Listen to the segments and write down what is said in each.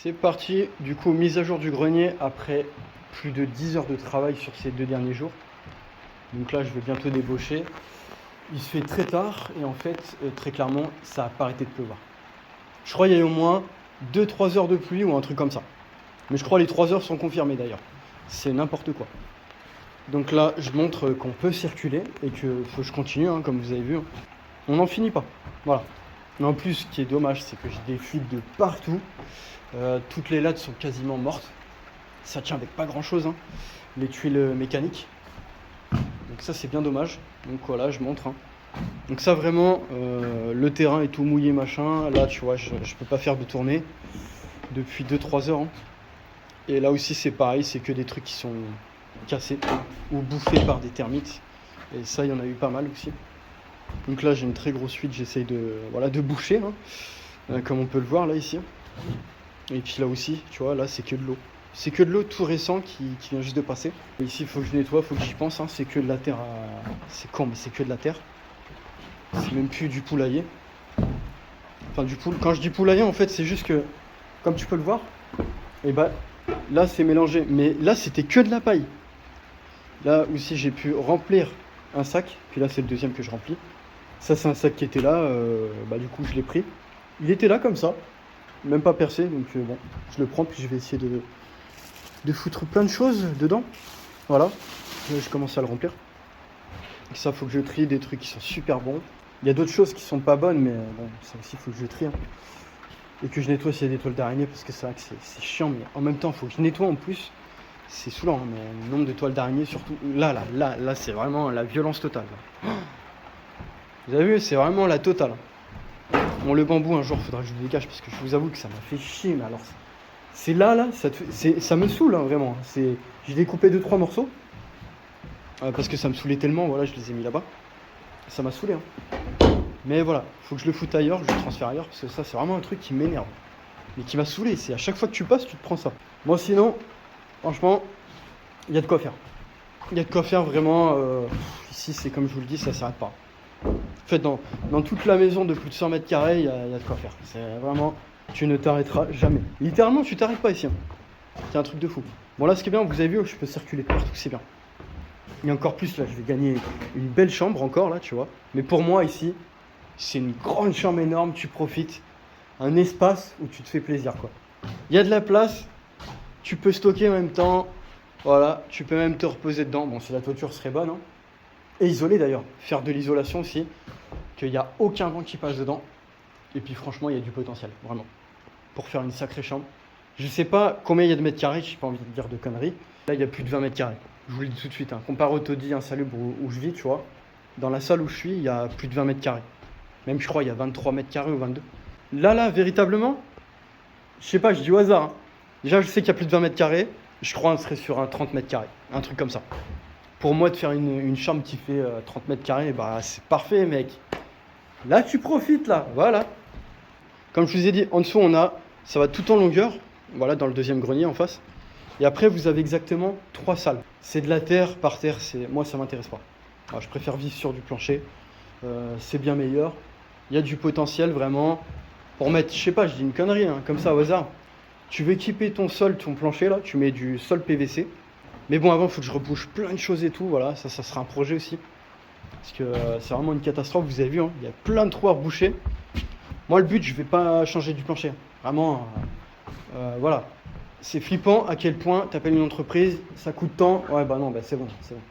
C'est parti, du coup, mise à jour du grenier après plus de 10 heures de travail sur ces 2 derniers jours. Donc là, je vais bientôt débaucher. Il se fait très tard et en fait, très clairement, ça n'a pas arrêté de pleuvoir. Je crois qu'il y a eu au moins 2-3 heures de pluie ou un truc comme ça. Mais je crois que les 3 heures sont confirmées d'ailleurs. C'est n'importe quoi. Donc là, je montre qu'on peut circuler et que faut que je continue, hein, comme vous avez vu. On n'en finit pas. Voilà. Et en plus, ce qui est dommage, c'est que j'ai des fuites de partout. Toutes les lattes sont quasiment mortes. Ça tient avec pas grand chose, hein. Les tuiles mécaniques. Donc ça, c'est bien dommage. Donc voilà, je montre, hein. Donc ça, vraiment, le terrain est tout mouillé, machin. Là, tu vois, je peux pas faire de tournée depuis 2-3 heures, hein. Et là aussi, c'est pareil, c'est que des trucs qui sont cassés ou bouffés par des termites. Et ça, il y en a eu pas mal aussi. Donc là, j'ai une très grosse fuite, j'essaye de boucher, hein, comme on peut le voir là, ici. Et puis là aussi, tu vois, là, c'est que de l'eau. C'est que de l'eau tout récent qui vient juste de passer. Et ici, il faut que je nettoie, il faut que j'y pense, hein. C'est que de la terre. C'est con, mais c'est que de la terre. C'est même plus du poulailler. Enfin, quand je dis poulailler, en fait, c'est juste que, comme tu peux le voir, et bah, là, c'est mélangé. Mais là, c'était que de la paille. Là aussi, j'ai pu remplir un sac. Puis là, c'est le deuxième que je remplis. Ça, c'est un sac qui était là. Du coup, je l'ai pris. Il était là comme ça. Même pas percé. Donc, bon, je le prends. Puis je vais essayer de foutre plein de choses dedans. Voilà. Là, je commence à le remplir. Et ça, faut que je trie des trucs qui sont super bons. Il y a d'autres choses qui sont pas bonnes. Mais bon, ça aussi, faut que je trie, hein. Et que je nettoie s'il y a des toiles d'araignée. Parce que c'est vrai que c'est chiant. Mais en même temps, faut que je nettoie en plus. C'est saoulant, hein, mais le nombre de toiles d'araignée, surtout là, c'est vraiment la violence totale. Là. Vous avez vu, c'est vraiment la totale. Bon, le bambou, un jour, il faudra que je le dégage parce que je vous avoue que ça m'a fait chier. Mais alors, c'est là, ça me saoule, hein, vraiment. J'ai découpé 2-3 morceaux parce que ça me saoulait tellement. Voilà, je les ai mis là-bas. Ça m'a saoulé, hein. Mais voilà, faut que je le foute ailleurs, je le transfère ailleurs parce que ça, c'est vraiment un truc qui m'énerve. Mais qui m'a saoulé. C'est à chaque fois que tu passes, tu te prends ça. Moi, sinon. Franchement, il y a de quoi faire. Il y a de quoi faire vraiment. Ici, c'est comme je vous le dis, ça s'arrête pas. En fait, dans toute la maison de plus de 100 mètres carrés, il y a de quoi faire. C'est vraiment, tu ne t'arrêteras jamais. Littéralement, tu t'arrêtes pas ici, hein. C'est un truc de fou. Bon, là, ce qui est bien, vous avez vu, je peux circuler partout, c'est bien. Et encore plus, là, je vais gagner une belle chambre encore, là, tu vois. Mais pour moi, ici, c'est une grande chambre énorme, tu profites. Un espace où tu te fais plaisir, quoi. Il y a de la place. Tu peux stocker en même temps, voilà, tu peux même te reposer dedans. Bon, si la toiture serait bonne, hein. Et isoler d'ailleurs, faire de l'isolation aussi, qu'il n'y a aucun vent qui passe dedans. Et puis franchement, il y a du potentiel, vraiment, pour faire une sacrée chambre. Je sais pas combien il y a de mètres carrés, j'ai pas envie de dire de conneries. Là, il y a plus de 20 mètres carrés, je vous le dis tout de suite, hein. Comparé au taudis insalubre où je vis, tu vois, dans la salle où je suis, il y a plus de 20 mètres carrés. Même, je crois, il y a 23 mètres carrés ou 22. Là, véritablement, je sais pas, je dis au hasard, hein. Déjà, je sais qu'il y a plus de 20 mètres carrés. Je crois qu'on serait sur un 30 mètres carrés. Un truc comme ça. Pour moi, de faire une chambre qui fait 30 mètres carrés, bah, c'est parfait, mec. Là, tu profites, là. Voilà. Comme je vous ai dit, en dessous, ça va tout en longueur. Voilà, dans le deuxième grenier en face. Et après, vous avez exactement 3 salles. C'est de la terre par terre. Moi, ça m'intéresse pas. Alors, je préfère vivre sur du plancher. C'est bien meilleur. Il y a du potentiel, vraiment. Pour mettre, je sais pas, je dis une connerie, hein, comme ça, au hasard. Tu veux équiper ton sol, ton plancher là, tu mets du sol PVC. Mais bon, avant, il faut que je rebouche plein de choses et tout. Voilà, ça sera un projet aussi. Parce que c'est vraiment une catastrophe, vous avez vu, hein, il y a plein de trous à reboucher. Moi, le but, je vais pas changer du plancher. Vraiment, voilà. C'est flippant à quel point tu appelles une entreprise, ça coûte tant. Ouais, bah non, bah c'est bon, c'est bon.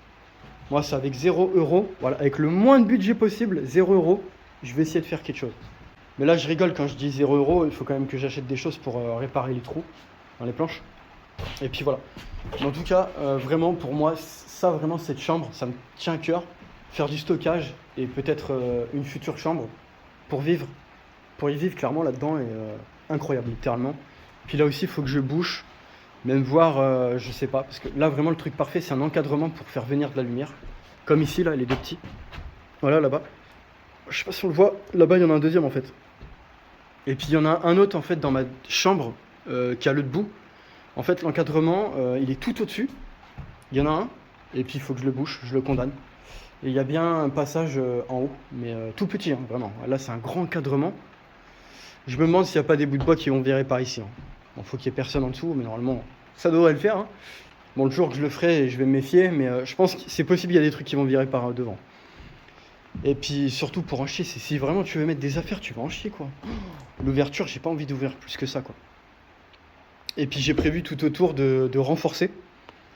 Moi, c'est avec 0 €, voilà, avec le moins de budget possible, 0 €, je vais essayer de faire quelque chose. Mais là, je rigole quand je dis 0 €, il faut quand même que j'achète des choses pour réparer les trous dans les planches. Et puis voilà. Mais en tout cas, vraiment, pour moi, ça, vraiment, cette chambre, ça me tient à cœur. Faire du stockage et peut-être une future chambre pour vivre. Pour y vivre, clairement, là-dedans, est incroyable, littéralement. Puis là aussi, il faut que je bouche, même voir, je sais pas. Parce que là, vraiment, le truc parfait, c'est un encadrement pour faire venir de la lumière. Comme ici, là, les deux petits. Voilà, là-bas. Je sais pas si on le voit. Là-bas, il y en a un deuxième, en fait. Et puis il y en a un autre en fait dans ma chambre qui a le debout. En fait l'encadrement il est tout au-dessus. Il y en a un. Et puis il faut que je le bouche, je le condamne. Et il y a bien un passage en haut, mais tout petit, hein, vraiment. Là c'est un grand encadrement. Je me demande s'il n'y a pas des bouts de bois qui vont virer par ici, hein. Bon, faut qu'il y ait personne en dessous, mais normalement, ça devrait le faire, hein. Bon, le jour que je le ferai, je vais me méfier, mais je pense que c'est possible, il y a des trucs qui vont virer par devant. Et puis surtout pour en chier, c'est si vraiment tu veux mettre des affaires, tu vas en chier quoi. L'ouverture, j'ai pas envie d'ouvrir plus que ça quoi. Et puis j'ai prévu tout autour de renforcer.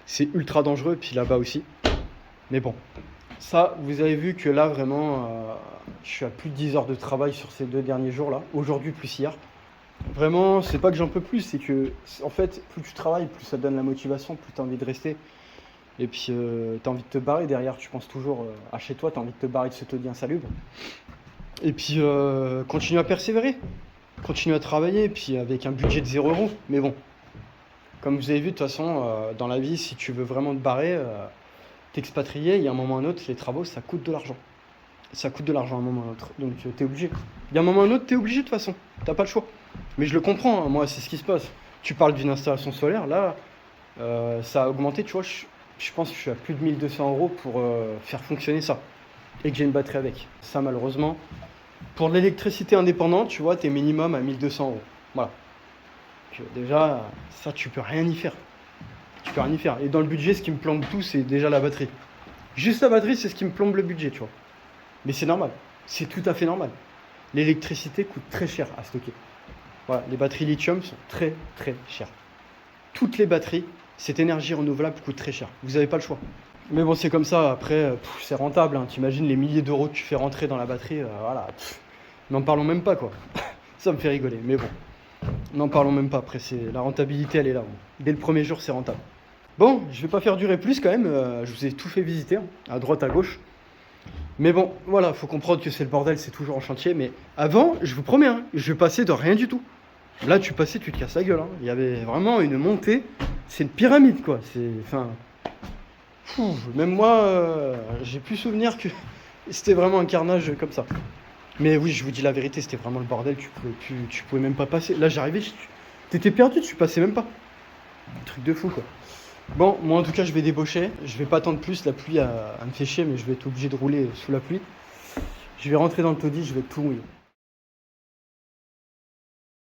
C'est ultra dangereux, puis là-bas aussi. Mais bon, ça, vous avez vu que là vraiment, je suis à plus de 10 heures de travail sur ces 2 derniers jours là. Aujourd'hui plus hier. Vraiment, c'est pas que j'en peux plus, c'est que en fait, plus tu travailles, plus ça te donne la motivation, plus tu as envie de rester. Et puis, tu as envie de te barrer derrière, tu penses toujours à chez toi, tu as envie de te barrer de ce taudis insalubre. Et puis, continue à persévérer, continue à travailler, et puis avec un budget de 0 €. Mais bon, comme vous avez vu, de toute façon, dans la vie, si tu veux vraiment te barrer, t'expatrier, il y a un moment ou un autre, les travaux, ça coûte de l'argent. Ça coûte de l'argent à un moment ou un autre, donc tu es obligé. Il y a un moment ou un autre, tu es obligé de toute façon, t'as pas le choix. Mais je le comprends, hein, moi, c'est ce qui se passe. Tu parles d'une installation solaire, là, ça a augmenté, tu vois, je pense que je suis à plus de 1 200 € pour faire fonctionner ça. Et que j'ai une batterie avec. Ça, malheureusement, pour l'électricité indépendante, tu vois, t'es minimum à 1 200 €. Voilà. Donc, déjà, ça, tu peux rien y faire. Tu peux rien y faire. Et dans le budget, ce qui me plombe tout, c'est déjà la batterie. Juste la batterie, c'est ce qui me plombe le budget, tu vois. Mais c'est normal. C'est tout à fait normal. L'électricité coûte très cher à stocker. Voilà, les batteries lithium sont très très chères. Toutes les batteries, cette énergie renouvelable coûte très cher. Vous n'avez pas le choix. Mais bon, c'est comme ça. Après, c'est rentable. Hein. T'imagines les milliers d'euros que tu fais rentrer dans la batterie. Voilà. N'en parlons même pas, quoi. Ça me fait rigoler. Mais bon, n'en parlons même pas. Après, la rentabilité, elle est là. Bon. Dès le premier jour, c'est rentable. Bon, je vais pas faire durer plus quand même. Je vous ai tout fait visiter, hein, à droite, à gauche. Mais bon, voilà, faut comprendre que c'est le bordel, c'est toujours en chantier. Mais avant, je vous promets, hein, je vais passer de rien du tout. Là, tu passais, tu te casses la gueule. Hein. Il y avait vraiment une montée. C'est une pyramide, quoi. Enfin, même moi, j'ai plus souvenir que c'était vraiment un carnage comme ça. Mais oui, je vous dis la vérité, c'était vraiment le bordel. Tu pouvais même pas passer. Là, j'arrivais, t'étais perdu, tu passais même pas. Un truc de fou, quoi. Bon, moi en tout cas, je vais débaucher. Je vais pas attendre plus. La pluie, elle me fait chier, mais je vais être obligé de rouler sous la pluie. Je vais rentrer dans le taudis, je vais tout mouiller.